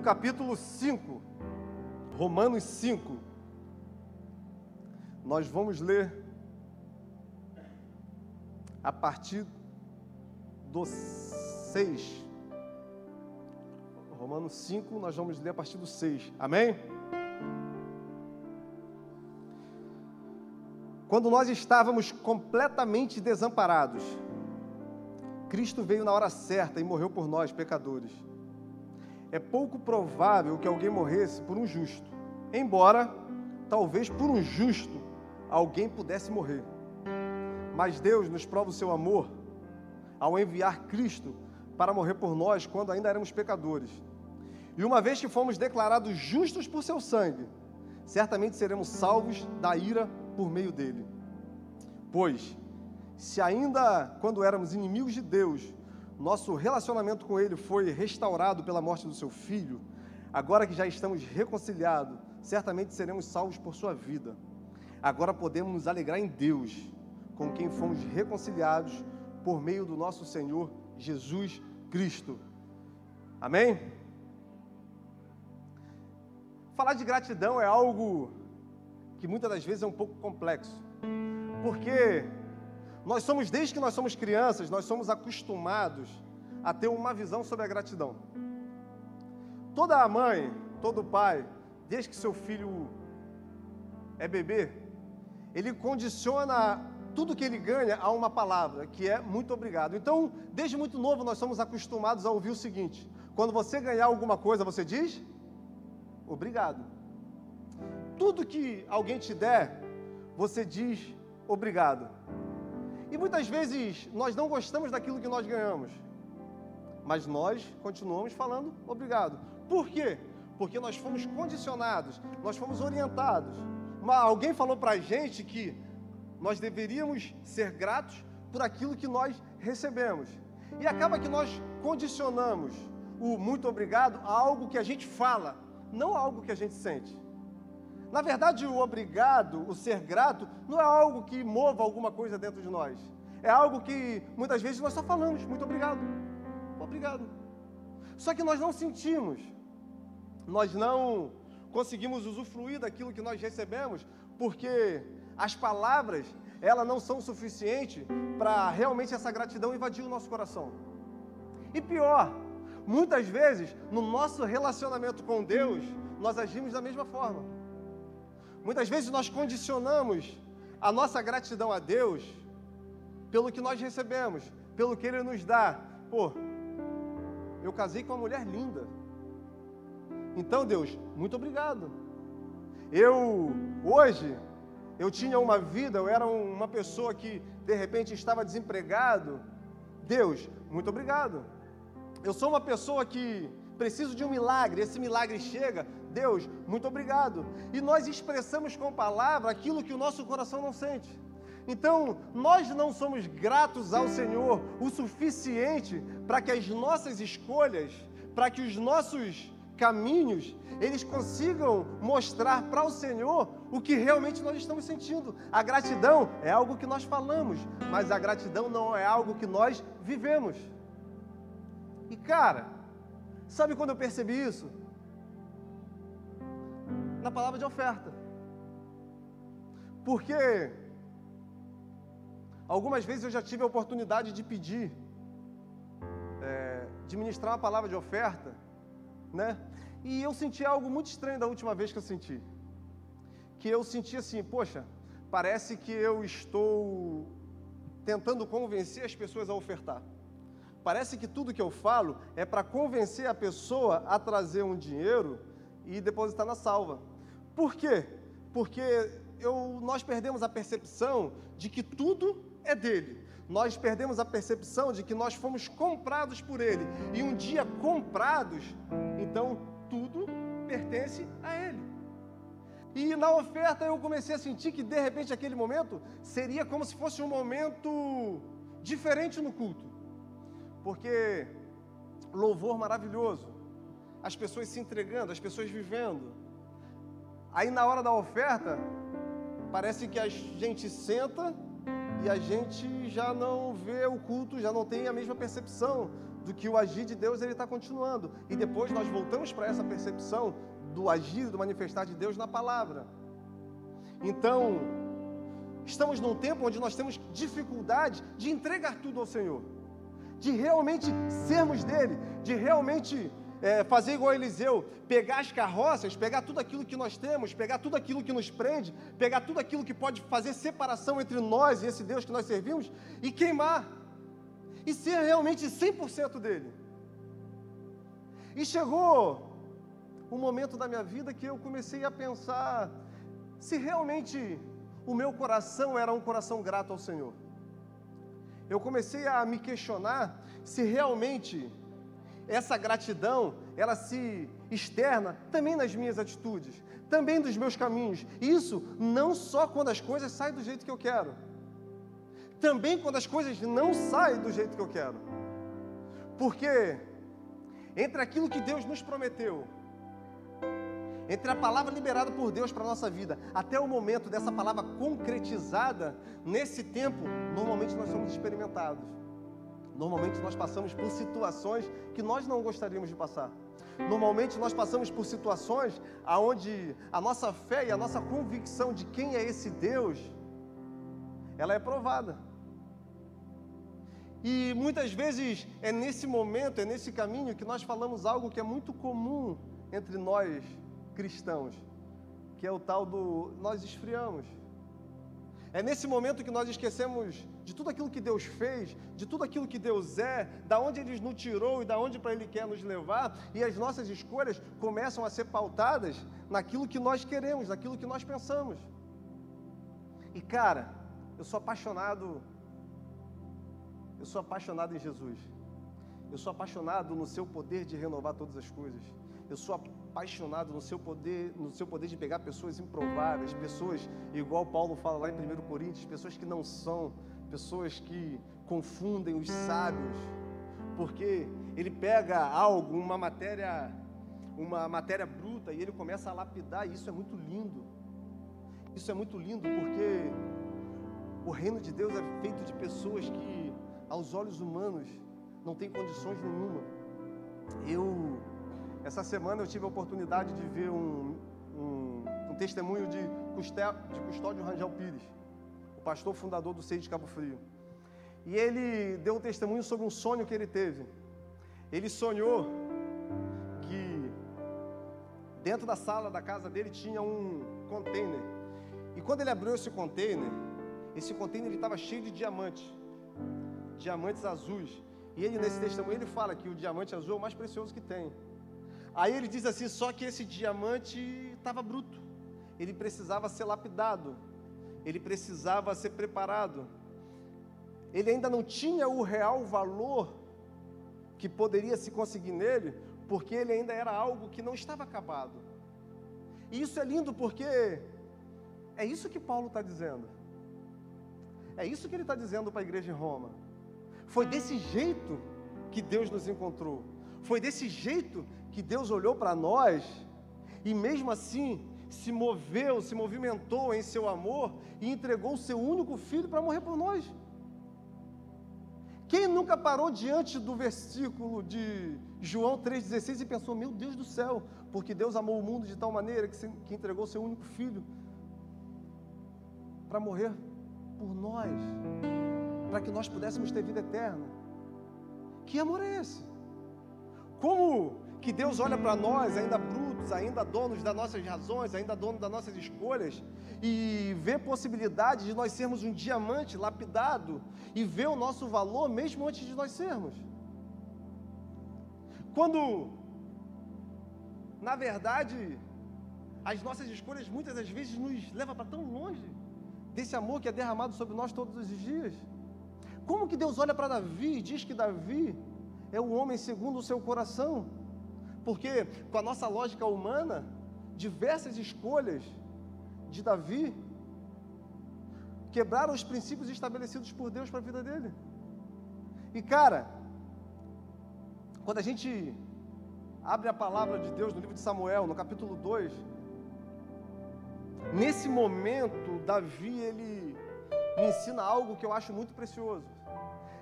no capítulo 5, Romanos 5, nós vamos ler a partir do 6. Romanos 5, nós vamos ler a partir do 6. Amém? Quando nós estávamos completamente desamparados, Cristo veio na hora certa e morreu por nós, pecadores. É pouco provável que alguém morresse por um justo, embora, talvez por um justo, alguém pudesse morrer. Mas Deus nos prova o seu amor ao enviar Cristo para morrer por nós quando ainda éramos pecadores. E uma vez que fomos declarados justos por seu sangue, certamente seremos salvos da ira por meio dele. Pois, se ainda quando éramos inimigos de Deus, nosso relacionamento com ele foi restaurado pela morte do seu Filho, agora que já estamos reconciliados, certamente seremos salvos por sua vida. Agora podemos nos alegrar em Deus, com quem fomos reconciliados por meio do nosso Senhor Jesus Cristo. Amém? Falar de gratidão é algo que muitas das vezes é um pouco complexo, porque desde que nós somos crianças, nós somos acostumados a ter uma visão sobre a gratidão. Toda mãe, todo pai, desde que seu filho é bebê, ele condiciona tudo que ele ganha a uma palavra, que é muito obrigado. Então, desde muito novo, nós somos acostumados a ouvir o seguinte: quando você ganhar alguma coisa, você diz obrigado. Tudo que alguém te der, você diz obrigado. E muitas vezes nós não gostamos daquilo que nós ganhamos, mas nós continuamos falando obrigado. Por quê? Porque nós fomos condicionados, nós fomos orientados. Alguém falou para a gente que nós deveríamos ser gratos por aquilo que nós recebemos. E acaba que nós condicionamos o muito obrigado a algo que a gente fala, não a algo que a gente sente. Na verdade, o obrigado, o ser grato, não é algo que mova alguma coisa dentro de nós. É algo que muitas vezes nós só falamos, muito obrigado, obrigado. Só que nós não sentimos, nós não conseguimos usufruir daquilo que nós recebemos, porque as palavras, elas não são suficientes para realmente essa gratidão invadir o nosso coração. E pior, muitas vezes, no nosso relacionamento com Deus, nós agimos da mesma forma. Muitas vezes nós condicionamos a nossa gratidão a Deus pelo que nós recebemos, pelo que Ele nos dá. Pô, eu casei com uma mulher linda. Então, Deus, muito obrigado. Hoje, eu tinha uma vida, eu era uma pessoa que, de repente, estava desempregado. Deus, muito obrigado. Eu sou uma pessoa que preciso de um milagre, esse milagre chega. Deus, muito obrigado. E nós expressamos com palavra aquilo que o nosso coração não sente. Então, nós não somos gratos ao Senhor o suficiente para que as nossas escolhas, para que os nossos caminhos, eles consigam mostrar para o Senhor o que realmente nós estamos sentindo. A gratidão é algo que nós falamos, mas a gratidão não é algo que nós vivemos. E cara, sabe quando eu percebi isso? Na palavra de oferta. Porque algumas vezes eu já tive a oportunidade de pedir, de ministrar uma palavra de oferta, né? E eu senti algo muito estranho da última vez que eu senti. Que eu senti assim, poxa, parece que eu estou tentando convencer as pessoas a ofertar. Parece que tudo que eu falo é para convencer a pessoa a trazer um dinheiro e depositar na salva. Por quê? Porque nós perdemos a percepção de que tudo é dele. Nós perdemos a percepção de que nós fomos comprados por ele. E um dia comprados, então tudo pertence a ele. E na oferta eu comecei a sentir que de repente aquele momento seria como se fosse um momento diferente no culto. Porque louvor maravilhoso, as pessoas se entregando, as pessoas vivendo. Aí na hora da oferta, parece que a gente senta e a gente já não vê o culto, já não tem a mesma percepção do que o agir de Deus ele está continuando. E depois nós voltamos para essa percepção do agir, do manifestar de Deus na palavra. Então, estamos num tempo onde nós temos dificuldade de entregar tudo ao Senhor, de realmente sermos dele, de realmente fazer igual a Eliseu, pegar as carroças, pegar tudo aquilo que nós temos, pegar tudo aquilo que nos prende, pegar tudo aquilo que pode fazer separação entre nós e esse Deus que nós servimos e queimar, e ser realmente 100% dele. E chegou um momento da minha vida que eu comecei a pensar se realmente o meu coração era um coração grato ao Senhor. Eu comecei a me questionar se realmente essa gratidão, ela se externa também nas minhas atitudes, também dos meus caminhos. Isso não só quando as coisas saem do jeito que eu quero, também quando as coisas não saem do jeito que eu quero. Porque entre aquilo que Deus nos prometeu, entre a palavra liberada por Deus para a nossa vida, até o momento dessa palavra concretizada, nesse tempo, normalmente nós somos experimentados. Normalmente nós passamos por situações que nós não gostaríamos de passar. Normalmente nós passamos por situações onde a nossa fé e a nossa convicção de quem é esse Deus, ela é provada. E muitas vezes é nesse momento, é nesse caminho que nós falamos algo que é muito comum entre nós cristãos, que é o tal do nós esfriamos. É nesse momento que nós esquecemos de tudo aquilo que Deus fez, de tudo aquilo que Deus é, da onde Ele nos tirou e da onde para Ele quer nos levar, e as nossas escolhas começam a ser pautadas naquilo que nós queremos, naquilo que nós pensamos. E cara, eu sou apaixonado em Jesus. Eu sou apaixonado no seu poder de renovar todas as coisas. Eu sou apaixonado no seu poder de pegar pessoas improváveis, pessoas, igual Paulo fala lá em 1 Coríntios, pessoas que não são, pessoas que confundem os sábios, porque ele pega algo, uma matéria bruta, e ele começa a lapidar, e isso é muito lindo. Isso é muito lindo, porque o reino de Deus é feito de pessoas que, aos olhos humanos, não têm condições nenhuma. Essa semana eu tive a oportunidade de ver um testemunho de Custódio Rangel Pires, o pastor fundador do CEI de Cabo Frio. E ele deu um testemunho sobre um sonho que ele teve. Ele sonhou que dentro da sala da casa dele tinha um container. E quando ele abriu esse container ele estava cheio de diamantes azuis. E ele, nesse testemunho, ele fala que o diamante azul é o mais precioso que tem. Aí ele diz assim, só que esse diamante estava bruto, ele precisava ser lapidado, ele precisava ser preparado, ele ainda não tinha o real valor que poderia se conseguir nele, porque ele ainda era algo que não estava acabado. E isso é lindo porque é isso que Paulo está dizendo, é isso que ele está dizendo para a igreja em Roma. Foi desse jeito que Deus nos encontrou, foi desse jeito que Deus olhou para nós e mesmo assim se movimentou em seu amor e entregou o seu único filho para morrer por nós. Quem nunca parou diante do versículo de João 3,16 e pensou, meu Deus do céu, porque Deus amou o mundo de tal maneira que entregou o seu único filho para morrer por nós, para que nós pudéssemos ter vida eterna? Que amor é esse? Como que Deus olha para nós, ainda brutos, ainda donos das nossas razões, ainda donos das nossas escolhas, e vê possibilidade de nós sermos um diamante lapidado, e vê o nosso valor mesmo antes de nós sermos. Quando, na verdade, as nossas escolhas muitas das vezes nos levam para tão longe desse amor que é derramado sobre nós todos os dias. Como que Deus olha para Davi e diz que Davi é o homem segundo o seu coração? Porque, com a nossa lógica humana, diversas escolhas de Davi quebraram os princípios estabelecidos por Deus para a vida dele. E cara, quando a gente abre a palavra de Deus no livro de Samuel, no capítulo 2, nesse momento, Davi, ele me ensina algo que eu acho muito precioso.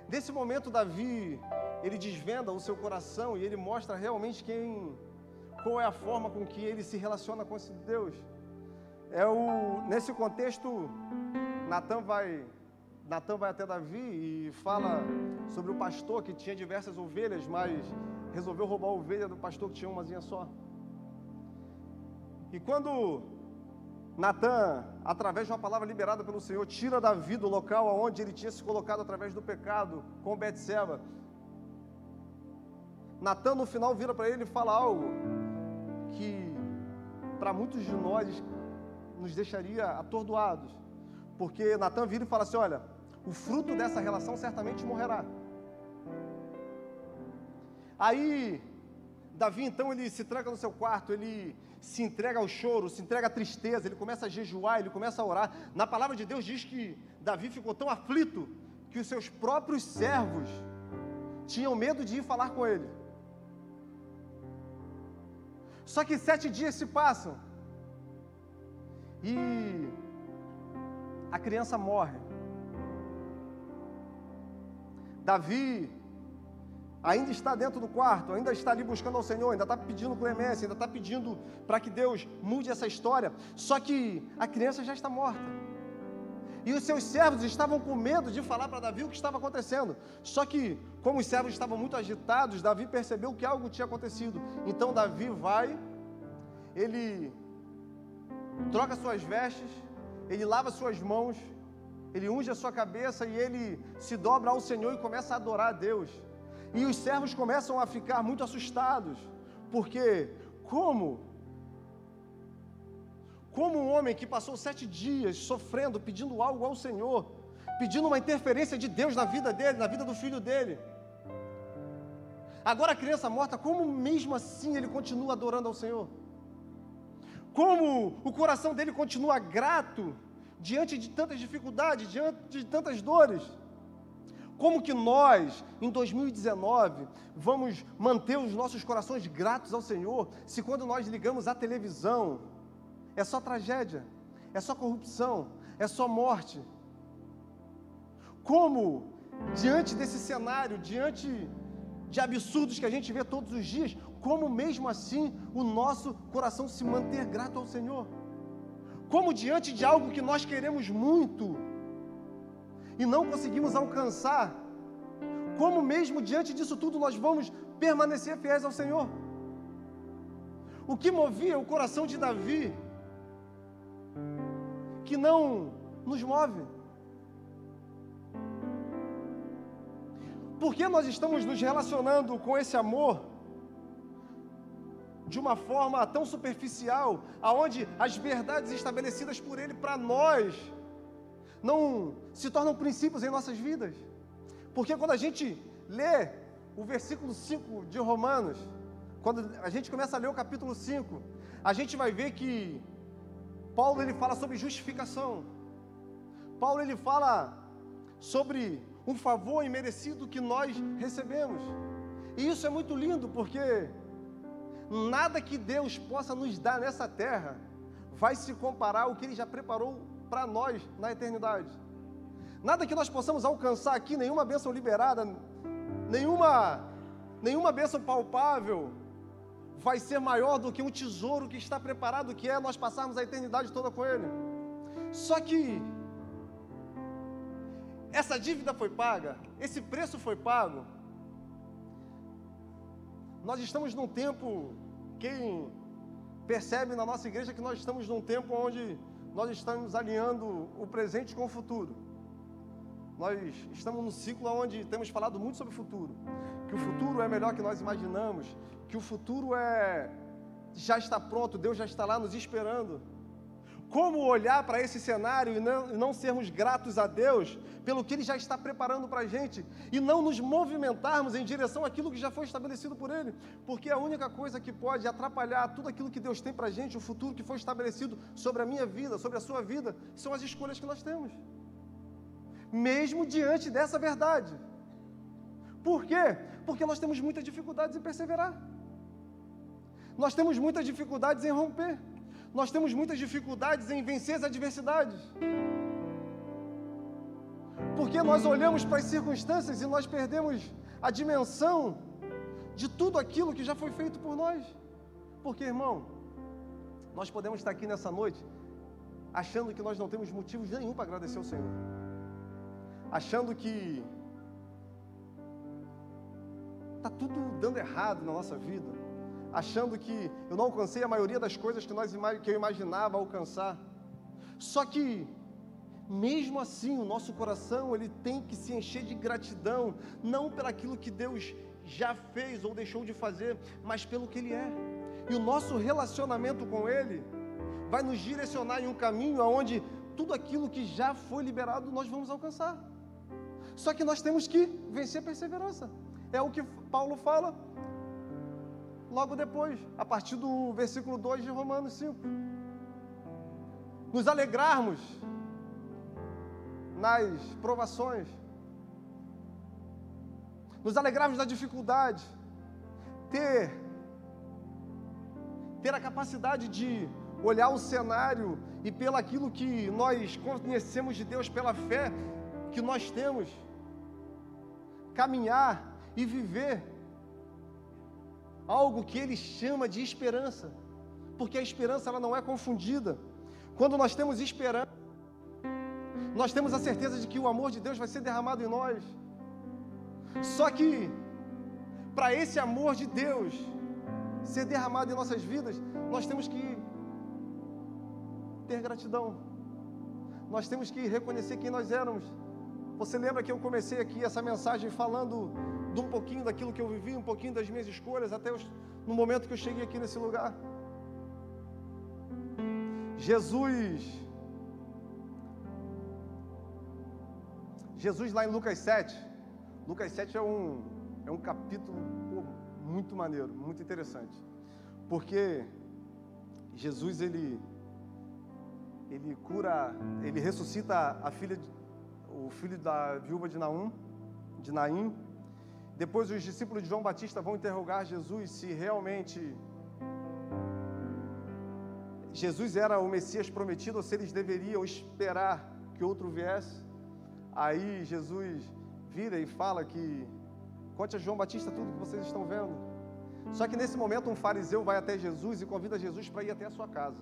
Nesse momento, Davi, ele desvenda o seu coração e ele mostra realmente qual é a forma com que ele se relaciona com esse Deus. Nesse contexto, Natan vai até Davi e fala sobre o pastor que tinha diversas ovelhas, mas resolveu roubar a ovelha do pastor que tinha umazinha só. E quando Natan, através de uma palavra liberada pelo Senhor, tira Davi do local onde ele tinha se colocado através do pecado com Betseba, Natan no final vira para ele e fala algo que para muitos de nós nos deixaria atordoados, porque Natan vira e fala assim: olha, o fruto dessa relação certamente morrerá. Aí Davi então ele se tranca no seu quarto, ele se entrega ao choro, se entrega à tristeza, ele começa a jejuar, ele começa a orar. Na palavra de Deus diz que Davi ficou tão aflito que os seus próprios servos tinham medo de ir falar com ele. Só que 7 dias se passam e a criança morre. Davi ainda está dentro do quarto, ainda está ali buscando ao Senhor, ainda está pedindo clemência, ainda está pedindo para que Deus mude essa história. Só que a criança já está morta. E os seus servos estavam com medo de falar para Davi o que estava acontecendo. Só que, como os servos estavam muito agitados, Davi percebeu que algo tinha acontecido. Então Davi vai, ele troca suas vestes, ele lava suas mãos, ele unge a sua cabeça e ele se dobra ao Senhor e começa a adorar a Deus. E os servos começam a ficar muito assustados, porque como um homem que passou 7 dias sofrendo, pedindo algo ao Senhor, pedindo uma interferência de Deus na vida dele, na vida do filho dele, agora a criança morta, como mesmo assim ele continua adorando ao Senhor? Como o coração dele continua grato diante de tantas dificuldades, diante de tantas dores? Como que nós, em 2019, vamos manter os nossos corações gratos ao Senhor, se quando nós ligamos a televisão, é só tragédia, é só corrupção, é só morte? Como, diante desse cenário, diante de absurdos que a gente vê todos os dias, como mesmo assim o nosso coração se manter grato ao Senhor? Como diante de algo que nós queremos muito e não conseguimos alcançar, como mesmo diante disso tudo nós vamos permanecer fiéis ao Senhor? O que movia o coração de Davi, que não nos move? Por que nós estamos nos relacionando com esse amor de uma forma tão superficial, aonde as verdades estabelecidas por Ele para nós não se tornam princípios em nossas vidas? Porque quando a gente lê o versículo 5 de Romanos, quando a gente começa a ler o capítulo 5, a gente vai ver que Paulo ele fala sobre justificação. Paulo ele fala sobre um favor imerecido que nós recebemos. E isso é muito lindo, porque nada que Deus possa nos dar nessa terra vai se comparar ao que Ele já preparou para nós na eternidade. Nada que nós possamos alcançar aqui, nenhuma bênção liberada, nenhuma bênção palpável vai ser maior do que um tesouro que está preparado, que é nós passarmos a eternidade toda com Ele. Só que essa dívida foi paga, esse preço foi pago. Nós estamos num tempo, quem percebe na nossa igreja que nós estamos num tempo onde nós estamos alinhando o presente com o futuro. Nós estamos num ciclo onde temos falado muito sobre o futuro, que o futuro é melhor que nós imaginamos, que o futuro já está pronto, Deus já está lá nos esperando. Como olhar para esse cenário e não sermos gratos a Deus pelo que Ele já está preparando para a gente e não nos movimentarmos em direção àquilo que já foi estabelecido por Ele? Porque a única coisa que pode atrapalhar tudo aquilo que Deus tem para a gente, o futuro que foi estabelecido sobre a minha vida, sobre a sua vida, são as escolhas que nós temos. Mesmo diante dessa verdade. Por quê? Porque nós temos muitas dificuldades em perseverar. Nós temos muitas dificuldades em romper. Nós temos muitas dificuldades em vencer as adversidades. Porque nós olhamos para as circunstâncias e nós perdemos a dimensão de tudo aquilo que já foi feito por nós. Porque, irmão, nós podemos estar aqui nessa noite achando que nós não temos motivos nenhum para agradecer ao Senhor, achando que está tudo dando errado na nossa vida, achando que eu não alcancei a maioria das coisas que eu imaginava alcançar. Só que, mesmo assim, o nosso coração ele tem que se encher de gratidão, não pelo aquilo que Deus já fez ou deixou de fazer, mas pelo que Ele é. E o nosso relacionamento com Ele vai nos direcionar em um caminho onde tudo aquilo que já foi liberado nós vamos alcançar. Só que nós temos que vencer a perseverança. É o que Paulo fala logo depois, a partir do versículo 2 de Romanos 5. Nos alegrarmos nas provações, nos alegrarmos na dificuldade, ter a capacidade de olhar o cenário e pelo aquilo que nós conhecemos de Deus, pela fé que nós temos, caminhar e viver algo que Ele chama de esperança, porque a esperança ela não é confundida. Quando nós temos esperança, nós temos a certeza de que o amor de Deus vai ser derramado em nós. Só que, para esse amor de Deus ser derramado em nossas vidas, nós temos que ter gratidão. Nós temos que reconhecer quem nós éramos. Você lembra que eu comecei aqui essa mensagem falando de um pouquinho daquilo que eu vivi, um pouquinho das minhas escolhas, até no momento que eu cheguei aqui nesse lugar? Jesus lá em Lucas 7 é um capítulo muito maneiro, muito interessante, porque Jesus ele ressuscita o filho da viúva de Naim. Depois os discípulos de João Batista vão interrogar Jesus se realmente Jesus era o Messias prometido ou se eles deveriam esperar que outro viesse. Aí Jesus vira e fala que conte a João Batista tudo que vocês estão vendo. Só que nesse momento um fariseu vai até Jesus e convida Jesus para ir até a sua casa.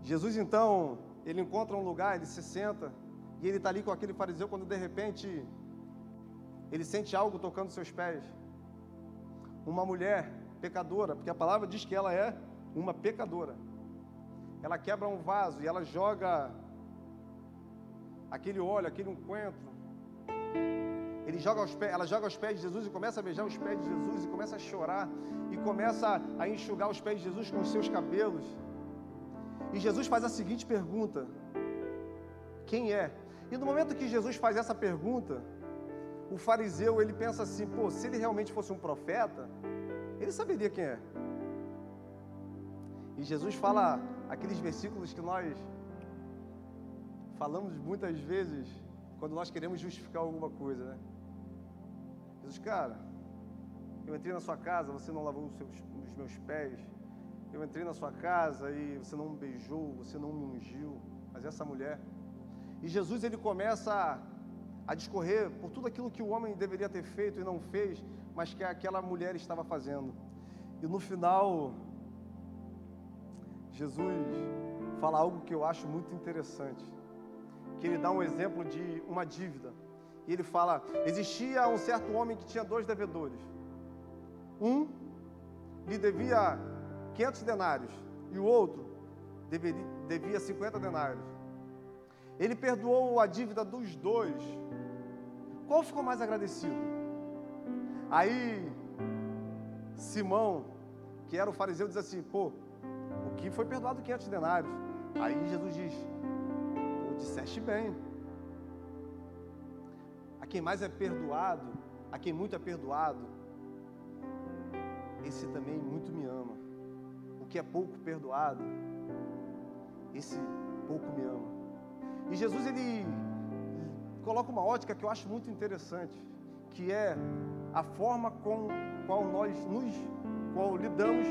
Jesus então, ele encontra um lugar, ele se senta e ele está ali com aquele fariseu quando de repente ele sente algo tocando seus pés. Uma mulher pecadora, porque a palavra diz que ela é uma pecadora. Ela quebra um vaso e ela joga aquele óleo, aquele unguento. Ela joga aos pés de Jesus e começa a beijar os pés de Jesus e começa a chorar e começa a enxugar os pés de Jesus com os seus cabelos. E Jesus faz a seguinte pergunta: quem é? E no momento que Jesus faz essa pergunta, o fariseu ele pensa assim: pô, se ele realmente fosse um profeta, ele saberia quem é. E Jesus fala aqueles versículos que nós falamos muitas vezes quando nós queremos justificar alguma coisa, né? Jesus, cara, eu entrei na sua casa, você não lavou os meus pés. Eu entrei na sua casa e você não me beijou, você não me ungiu. Mas essa mulher... E Jesus, ele começa a discorrer por tudo aquilo que o homem deveria ter feito e não fez, mas que aquela mulher estava fazendo. E no final, Jesus fala algo que eu acho muito interessante, que ele dá um exemplo de uma dívida. E ele fala: existia um certo homem que tinha 2 devedores. Um lhe devia 500 denários e o outro devia 50 denários. Ele perdoou a dívida dos dois. Qual ficou mais agradecido? Aí Simão, que era o fariseu, diz assim: pô, o que foi perdoado 500 denários? Aí Jesus diz: pô, disseste bem. A quem mais é perdoado, a quem muito é perdoado, esse também muito me ama. O que é pouco perdoado, esse pouco me ama. E Jesus, ele coloca uma ótica que eu acho muito interessante, que é a forma com qual nós lidamos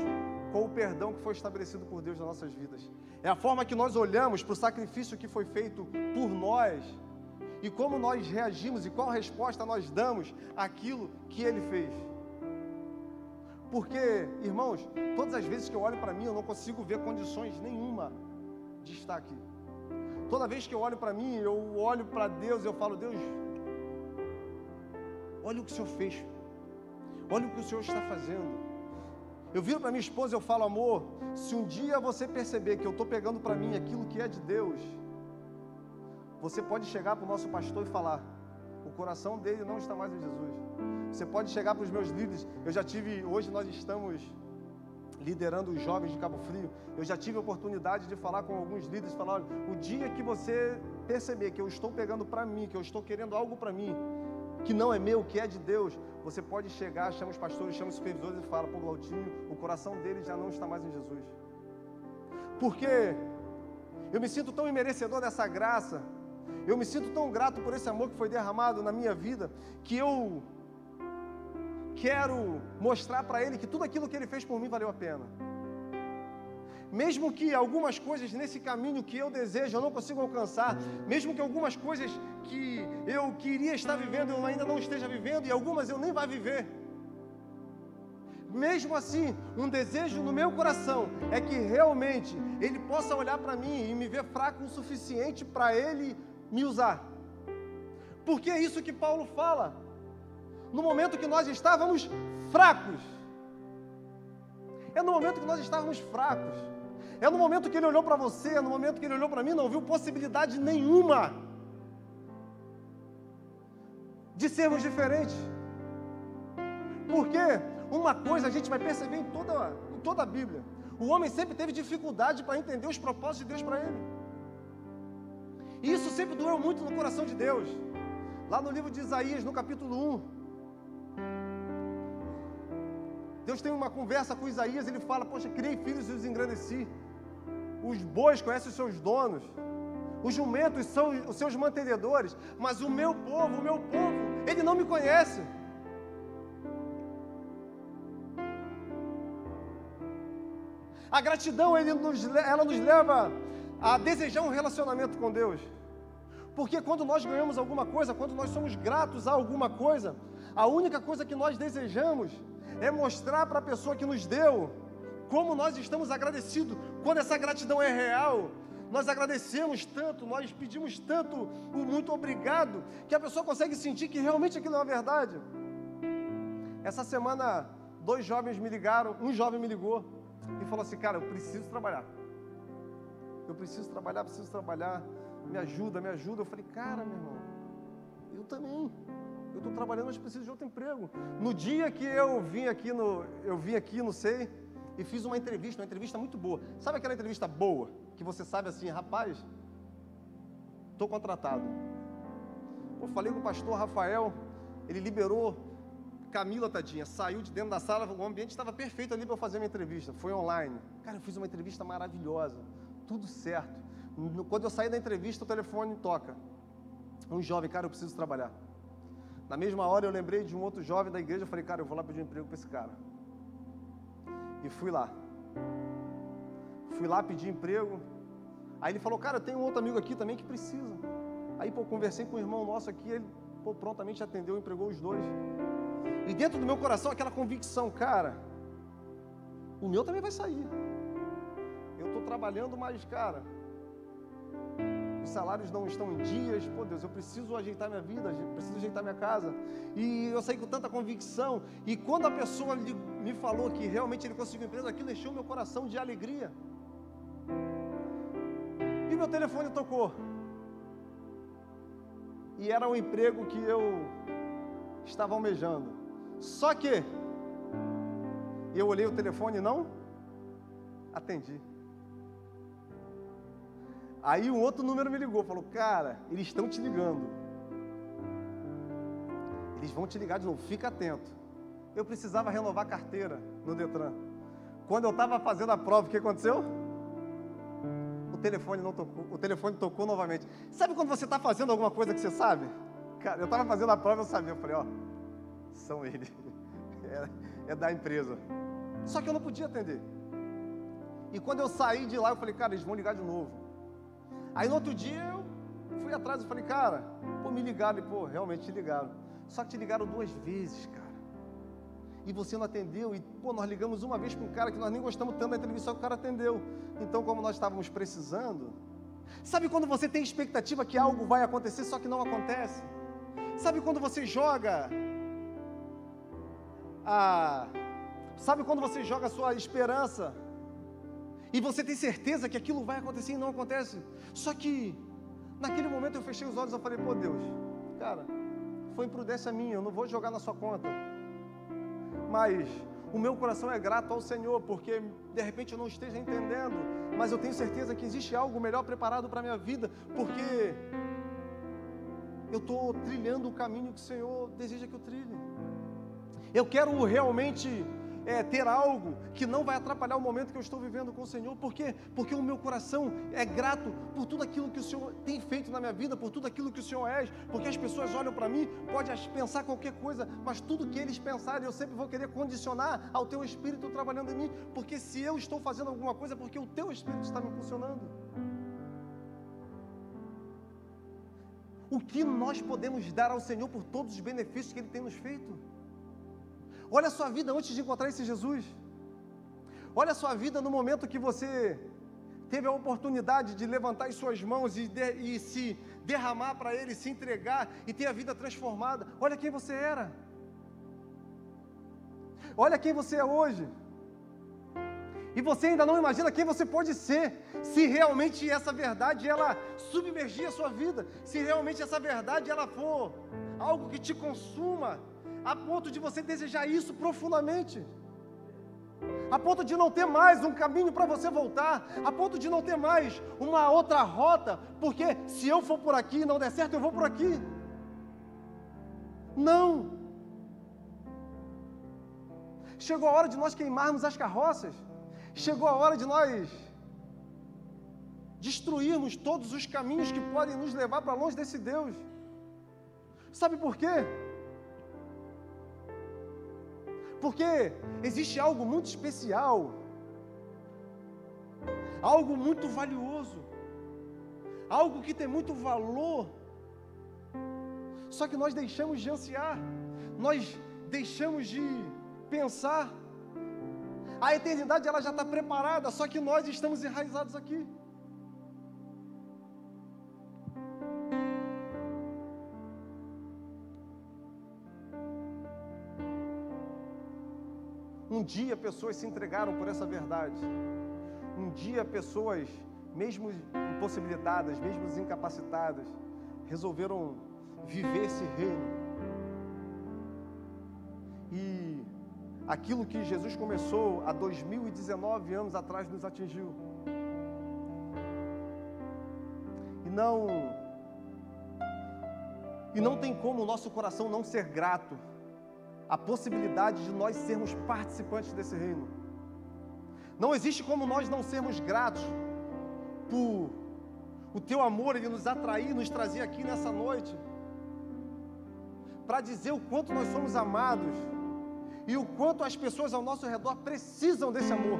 com o perdão que foi estabelecido por Deus nas nossas vidas. É a forma que nós olhamos para o sacrifício que foi feito por nós e como nós reagimos e qual resposta nós damos àquilo que Ele fez. Porque, irmãos, todas as vezes que eu olho para mim, eu não consigo ver condições nenhuma de estar aqui. Toda vez que eu olho para mim, eu olho para Deus e eu falo, Deus, olha o que o Senhor fez, olha o que o Senhor está fazendo. Eu viro para minha esposa e eu falo, amor, se um dia você perceber que eu estou pegando para mim aquilo que é de Deus, você pode chegar para o nosso pastor e falar, o coração dele não está mais em Jesus. Você pode chegar para os meus líderes, hoje nós estamos liderando os jovens de Cabo Frio, eu já tive a oportunidade de falar com alguns líderes, falar, olha, o dia que você perceber que eu estou pegando para mim, que eu estou querendo algo para mim, que não é meu, que é de Deus, você pode chegar, chama os pastores, chama os supervisores e fala, pô, Glautinho, o coração dele já não está mais em Jesus. Porque eu me sinto tão imerecedor dessa graça, eu me sinto tão grato por esse amor que foi derramado na minha vida, que eu quero mostrar para Ele que tudo aquilo que Ele fez por mim valeu a pena. Mesmo que algumas coisas nesse caminho que eu desejo eu não consiga alcançar, mesmo que algumas coisas que eu queria estar vivendo eu ainda não esteja vivendo, e algumas eu nem vá viver, mesmo assim, um desejo no meu coração é que realmente Ele possa olhar para mim e me ver fraco o suficiente para Ele me usar. Porque é isso que Paulo fala. No momento que nós estávamos fracos, é no momento que nós estávamos fracos, é no momento que Ele olhou para você, é no momento que Ele olhou para mim, não viu possibilidade nenhuma de sermos diferentes. Porque uma coisa a gente vai perceber em toda a Bíblia, o homem sempre teve dificuldade para entender os propósitos de Deus para ele, e isso sempre doeu muito no coração de Deus. Lá no livro de Isaías, no capítulo 1, Deus tem uma conversa com Isaías, ele fala, poxa, criei filhos e os engrandeci, os bois conhecem os seus donos, os jumentos são os seus mantenedores, mas o meu povo, ele não me conhece. A gratidão, ela nos leva a desejar um relacionamento com Deus, porque quando nós ganhamos alguma coisa, quando nós somos gratos a alguma coisa, a única coisa que nós desejamos é mostrar para a pessoa que nos deu como nós estamos agradecidos. Quando essa gratidão é real, nós agradecemos tanto, nós pedimos tanto o muito obrigado, que a pessoa consegue sentir que realmente aquilo é uma verdade. Essa semana, dois jovens me ligaram, um jovem me ligou e falou assim, cara, eu preciso trabalhar, me ajuda. Eu falei, cara, meu irmão, eu também. Eu estou trabalhando, mas preciso de outro emprego. No dia que eu vim aqui no SEI e fiz uma entrevista muito boa. Sabe aquela entrevista boa, que você sabe assim, rapaz, estou contratado. Eu falei com o pastor Rafael, ele liberou Camila, tadinha, saiu de dentro da sala, o ambiente estava perfeito ali para eu fazer minha entrevista, foi online. Cara, eu fiz uma entrevista maravilhosa, tudo certo. Quando eu saí da entrevista, o telefone toca. Um jovem, cara, eu preciso trabalhar. Na mesma hora eu lembrei de um outro jovem da igreja, eu falei, cara, eu vou lá pedir um emprego para esse cara. E fui lá pedir emprego. Aí ele falou, cara, tem um outro amigo aqui também que precisa. Aí, conversei com um irmão nosso aqui, ele, prontamente atendeu, empregou os dois. E dentro do meu coração, aquela convicção, cara, o meu também vai sair. Eu estou trabalhando, mas, cara, os salários não estão em dias, Deus, eu preciso ajeitar minha vida, preciso ajeitar minha casa, e eu saí com tanta convicção, e quando a pessoa me falou que realmente ele conseguiu um emprego, aquilo encheu meu coração de alegria, e meu telefone tocou, e era um emprego que eu estava almejando, só que eu olhei o telefone e não atendi. Aí um outro número me ligou, falou, cara, eles estão te ligando. Eles vão te ligar de novo, fica atento. Eu precisava renovar a carteira no Detran. Quando eu estava fazendo a prova, o que aconteceu? O telefone não tocou, o telefone tocou novamente. Sabe quando você está fazendo alguma coisa que você sabe? Cara, eu estava fazendo a prova, eu sabia, eu falei, são eles, é da empresa. Só que eu não podia atender. E quando eu saí de lá, eu falei, cara, eles vão ligar de novo. Aí no outro dia eu fui atrás e falei, cara, me ligaram, e pô, realmente te ligaram. Só que te ligaram 2 vezes, cara. E você não atendeu, e pô, nós ligamos uma vez para um cara que nós nem gostamos tanto da entrevista, só que o cara atendeu. Então, como nós estávamos precisando, sabe quando você tem expectativa que algo vai acontecer, só que não acontece? Sabe quando você joga a sua esperança, e você tem certeza que aquilo vai acontecer e não acontece? Só que, naquele momento eu fechei os olhos e falei, pô Deus, cara, foi imprudência minha, eu não vou jogar na sua conta. Mas o meu coração é grato ao Senhor, porque de repente eu não esteja entendendo, mas eu tenho certeza que existe algo melhor preparado para a minha vida, porque eu estou trilhando o caminho que o Senhor deseja que eu trilhe. Eu quero realmente ter algo que não vai atrapalhar o momento que eu estou vivendo com o Senhor. Por quê? Porque o meu coração é grato por tudo aquilo que o Senhor tem feito na minha vida, por tudo aquilo que o Senhor é, porque as pessoas olham para mim, podem pensar qualquer coisa, mas tudo que eles pensarem, eu sempre vou querer condicionar ao Teu Espírito trabalhando em mim, porque se eu estou fazendo alguma coisa, é porque o Teu Espírito está me impulsionando. O que nós podemos dar ao Senhor por todos os benefícios que Ele tem nos feito? Olha a sua vida antes de encontrar esse Jesus. Olha a sua vida no momento que você teve a oportunidade de levantar as suas mãos e se derramar para Ele, se entregar e ter a vida transformada. Olha quem você era. Olha quem você é hoje. E você ainda não imagina quem você pode ser, se realmente essa verdade, ela submergir a sua vida, se realmente essa verdade, ela for algo que te consuma, a ponto de você desejar isso profundamente, a ponto de não ter mais um caminho para você voltar, a ponto de não ter mais uma outra rota, porque se eu for por aqui e não der certo, eu vou por aqui. Não. Chegou a hora de nós queimarmos as carroças, chegou a hora de nós destruirmos todos os caminhos que podem nos levar para longe desse Deus. Sabe por quê? Porque existe algo muito especial, algo muito valioso, algo que tem muito valor, só que nós deixamos de ansiar, nós deixamos de pensar. A eternidade ela já está preparada, só que nós estamos enraizados aqui. Um dia pessoas se entregaram por essa verdade. Um dia pessoas, mesmo impossibilitadas, mesmo incapacitadas, resolveram viver esse reino. E aquilo que Jesus começou há 2019 anos atrás nos atingiu. E não tem como o nosso coração não ser grato a possibilidade de nós sermos participantes desse reino. Não existe como nós não sermos gratos por o Teu amor, Ele nos atrair, nos trazer aqui nessa noite, para dizer o quanto nós somos amados e o quanto as pessoas ao nosso redor precisam desse amor.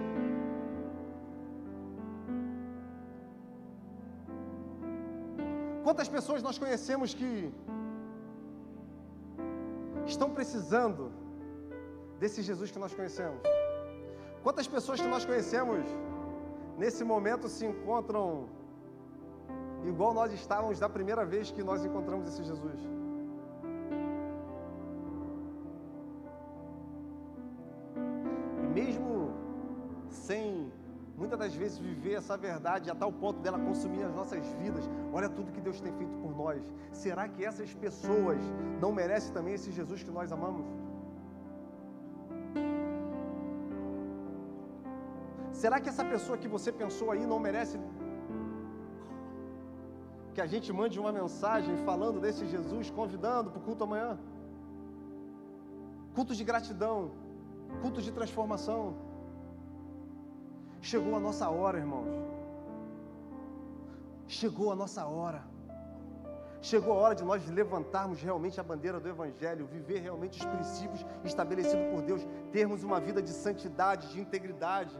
Quantas pessoas nós conhecemos que estão precisando desse Jesus que nós conhecemos? Quantas pessoas que nós conhecemos nesse momento se encontram igual nós estávamos da primeira vez que nós encontramos esse Jesus? E mesmo sem muitas das vezes viver essa verdade a tal ponto dela consumir as nossas vidas, olha tudo que Deus tem feito por nós. Será que essas pessoas não merecem também esse Jesus que nós amamos? Será que essa pessoa que você pensou aí não merece que a gente mande uma mensagem falando desse Jesus, convidando para o culto amanhã? Culto de gratidão, culto de transformação. Chegou a nossa hora, irmãos. Chegou a nossa hora. Chegou a hora de nós levantarmos realmente a bandeira do Evangelho, viver realmente os princípios estabelecidos por Deus, termos uma vida de santidade, de integridade,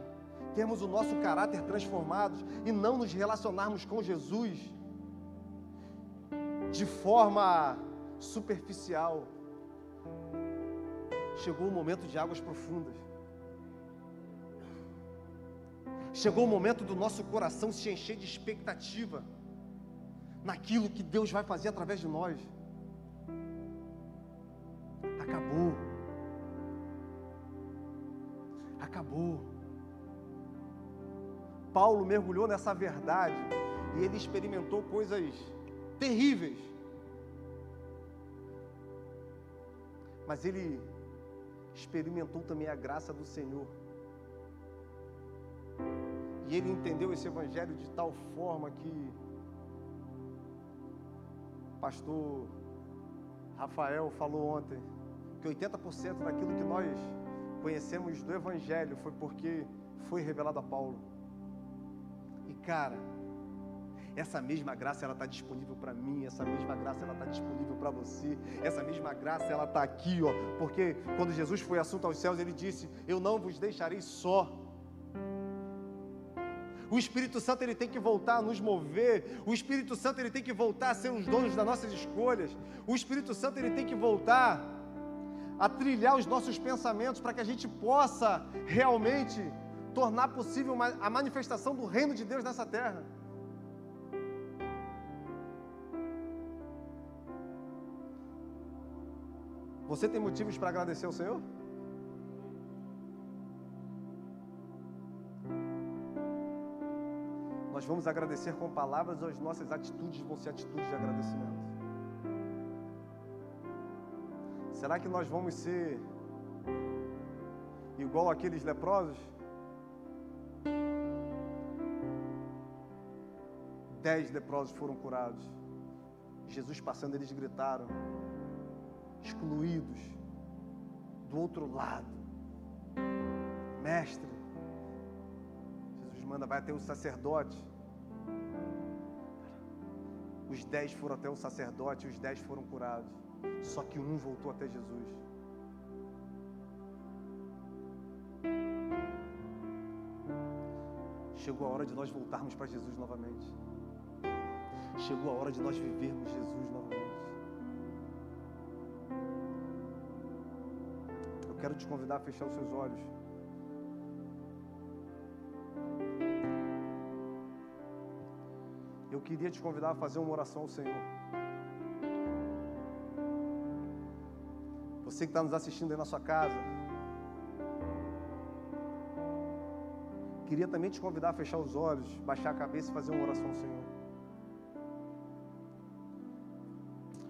termos o nosso caráter transformado e não nos relacionarmos com Jesus de forma superficial. Chegou o momento de águas profundas. Chegou o momento do nosso coração se encher de expectativa naquilo que Deus vai fazer através de nós. Acabou. Acabou. Paulo mergulhou nessa verdade e ele experimentou coisas terríveis. Mas ele experimentou também a graça do Senhor. E ele entendeu esse evangelho de tal forma que o pastor Rafael falou ontem, que 80% daquilo que nós conhecemos do evangelho foi porque foi revelado a Paulo. E cara, essa mesma graça ela está disponível para mim, essa mesma graça ela está disponível para você, essa mesma graça ela está aqui, ó, porque quando Jesus foi assunto aos céus, ele disse: eu não vos deixarei só. O Espírito Santo ele tem que voltar a nos mover, o Espírito Santo ele tem que voltar a ser os donos das nossas escolhas, o Espírito Santo ele tem que voltar a trilhar os nossos pensamentos para que a gente possa realmente tornar possível a manifestação do reino de Deus nessa terra. Você tem motivos para agradecer ao Senhor? Nós vamos agradecer com palavras, ou as nossas atitudes vão ser atitudes de agradecimento? Será que nós vamos ser igual aqueles leprosos? 10 leprosos foram curados. Jesus passando, eles gritaram, excluídos, do outro lado: mestre. Jesus manda, vai até o sacerdote. Os 10 foram até o sacerdote e os 10 foram curados. Só que um voltou até Jesus. Chegou a hora de nós voltarmos para Jesus novamente. Chegou a hora de nós vivermos Jesus novamente. Eu quero te convidar a fechar os seus olhos. Eu queria te convidar a fazer uma oração ao Senhor. Você que está nos assistindo aí na sua casa, queria também te convidar a fechar os olhos, baixar a cabeça e fazer uma oração ao Senhor.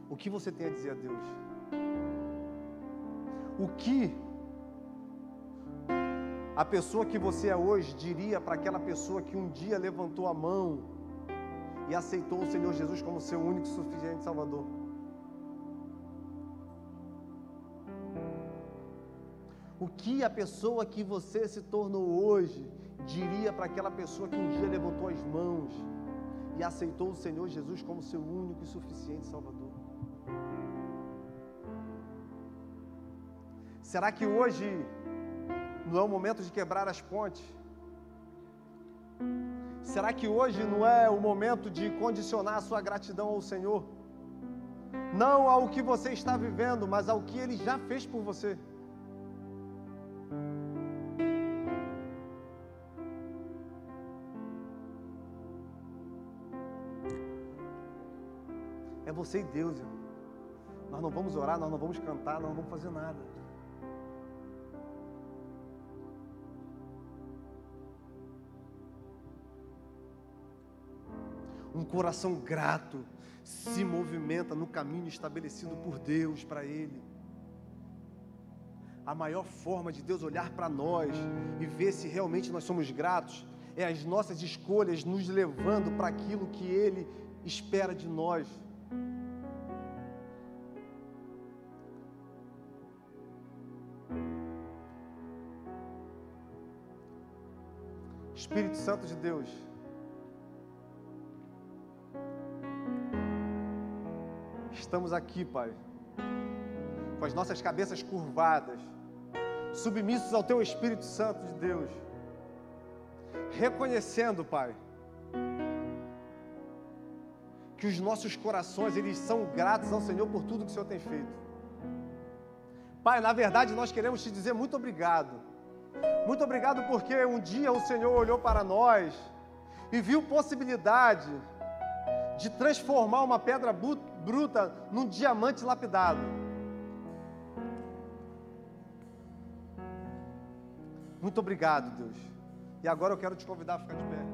O que você tem a dizer a Deus? O que a pessoa que você é hoje diria para aquela pessoa que um dia levantou a mão e aceitou o Senhor Jesus como seu único e suficiente Salvador? O que a pessoa que você se tornou hoje diria para aquela pessoa que um dia levantou as mãos e aceitou o Senhor Jesus como seu único e suficiente Salvador? Será que hoje não é o momento de quebrar as pontes? Será que hoje não é o momento de condicionar a sua gratidão ao Senhor? Não ao que você está vivendo, mas ao que Ele já fez por você. É você e Deus, irmão. Nós não vamos orar, nós não vamos cantar, nós não vamos fazer nada. Um coração grato se movimenta no caminho estabelecido por Deus para Ele. A maior forma de Deus olhar para nós e ver se realmente nós somos gratos é as nossas escolhas nos levando para aquilo que Ele espera de nós. Espírito Santo de Deus, estamos aqui, Pai, com as nossas cabeças curvadas, submissos ao Teu Espírito Santo de Deus, reconhecendo, Pai, que que os nossos corações, eles são gratos ao Senhor por tudo que o Senhor tem feito. Pai, na verdade, nós queremos te dizer muito obrigado. Muito obrigado porque um dia o Senhor olhou para nós e viu possibilidade de transformar uma pedra bruta num diamante lapidado. Muito obrigado, Deus. E agora eu quero te convidar a ficar de pé.